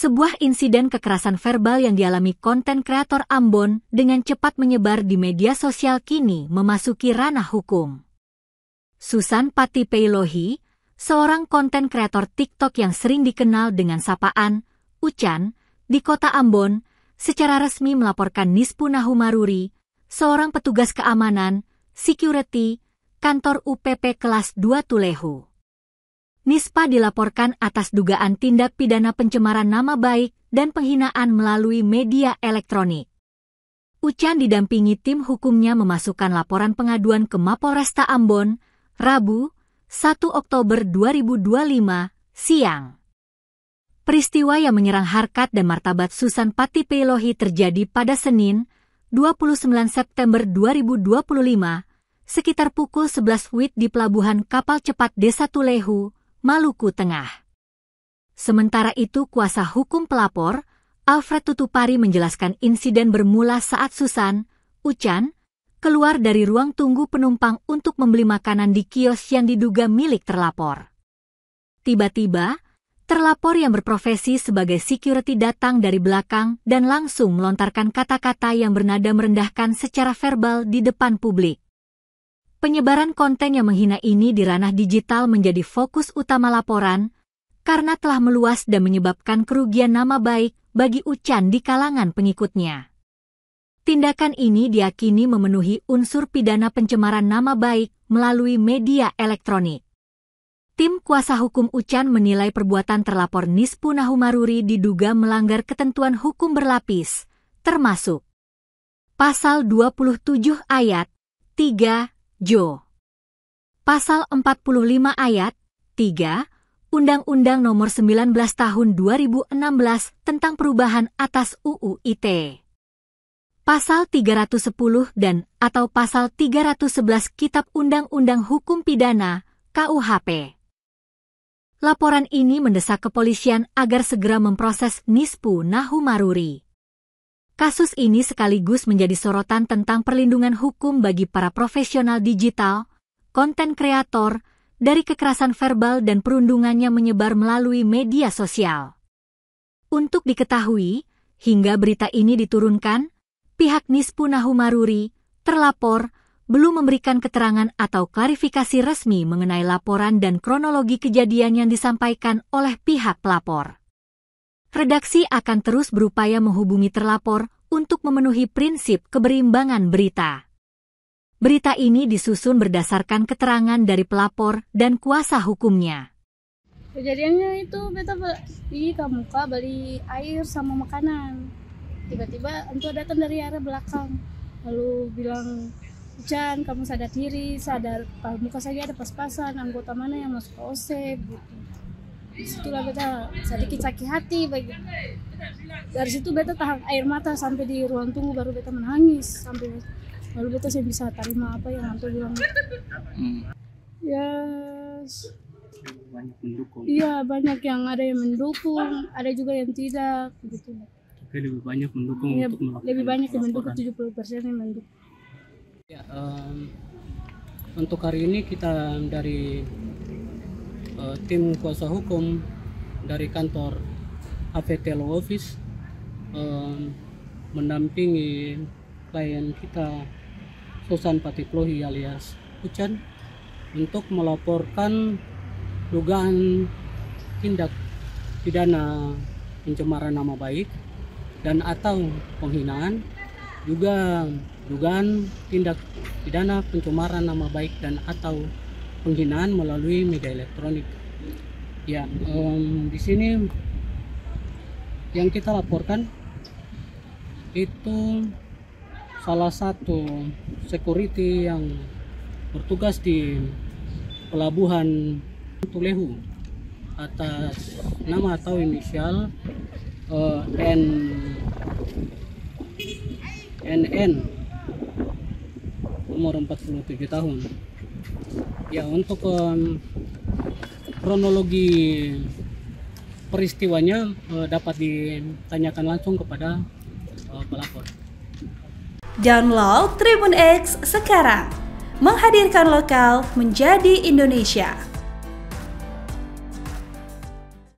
Sebuah insiden kekerasan verbal yang dialami konten kreator Ambon dengan cepat menyebar di media sosial kini memasuki ranah hukum. Susan Patipeilohi, seorang konten kreator TikTok yang sering dikenal dengan sapaan Ucan, di kota Ambon, secara resmi melaporkan Nispu Nahumaruri, seorang petugas keamanan, security, kantor UPP kelas 2 Tulehu. Nispa dilaporkan atas dugaan tindak pidana pencemaran nama baik dan penghinaan melalui media elektronik. Ucan didampingi tim hukumnya memasukkan laporan pengaduan ke Mapolresta Ambon, Rabu, 1 Oktober 2025, siang. Peristiwa yang menyerang harkat dan martabat Susan Patipeilohi terjadi pada Senin, 29 September 2025, sekitar pukul 11 WIB di Pelabuhan Kapal Cepat Desa Tulehu, Maluku Tengah. Sementara itu, kuasa hukum pelapor, Alfred Tutupari menjelaskan insiden bermula saat Susan, Ucan, keluar dari ruang tunggu penumpang untuk membeli makanan di kios yang diduga milik terlapor. Tiba-tiba, terlapor yang berprofesi sebagai security datang dari belakang dan langsung melontarkan kata-kata yang bernada merendahkan secara verbal di depan publik. Penyebaran konten yang menghina ini di ranah digital menjadi fokus utama laporan karena telah meluas dan menyebabkan kerugian nama baik bagi Ucan di kalangan pengikutnya. Tindakan ini diyakini memenuhi unsur pidana pencemaran nama baik melalui media elektronik. Tim kuasa hukum Ucan menilai perbuatan terlapor Nispu Nahumaruri diduga melanggar ketentuan hukum berlapis, termasuk Pasal 27 Ayat 3 Jo. Pasal 45 Ayat 3, Undang-Undang Nomor 19 Tahun 2016 tentang perubahan atas UU ITE. Pasal 310 dan atau Pasal 311 Kitab Undang-Undang Hukum Pidana KUHP. Laporan ini mendesak kepolisian agar segera memproses Nispu Nahumaruri. Kasus ini sekaligus menjadi sorotan tentang perlindungan hukum bagi para profesional digital, konten kreator, dari kekerasan verbal dan perundungannya menyebar melalui media sosial. Untuk diketahui, hingga berita ini diturunkan, pihak Nispu Nahumaruri, terlapor, belum memberikan keterangan atau klarifikasi resmi mengenai laporan dan kronologi kejadian yang disampaikan oleh pihak pelapor. Redaksi akan terus berupaya menghubungi terlapor untuk memenuhi prinsip keberimbangan berita. Berita ini disusun berdasarkan keterangan dari pelapor dan kuasa hukumnya. Kejadiannya itu beta di Kamuka beli air sama makanan. Tiba-tiba Anto datang dari arah belakang. Lalu bilang, "Ucan, kamu sadar diri, sadar muka saja ada pas-pasan, anggota mana yang masuk ke OSEP," gitu. Disitulah beta sedikit sakit hati. Dari situ beta tahan air mata sampai di ruang tunggu, baru beta menangis sampai lalu beta saya bisa terima apa yang Anto bilang. Ya, banyak mendukung. Iya, banyak yang ada yang mendukung, ada juga yang tidak gitu. Tapi lebih banyak mendukung Ya, untuk melakukan lebih banyak yang mendukung, laporan. 70% yang mendukung. Ya, untuk hari ini kita dari tim kuasa hukum dari kantor HVT Law Office mendampingi klien kita Susan Patipeilohi alias Ucan untuk melaporkan dugaan tindak pidana pencemaran nama baik dan atau penghinaan, juga dugaan tindak pidana pencemaran nama baik dan atau penghinaan melalui media elektronik. Ya, di sini yang kita laporkan itu salah satu security yang bertugas di Pelabuhan Tulehu atas nama atau inisial NN umur 47 tahun. Ya, untuk kronologi peristiwanya dapat ditanyakan langsung kepada pelapor. Download Tribun X sekarang, menghadirkan lokal menjadi Indonesia.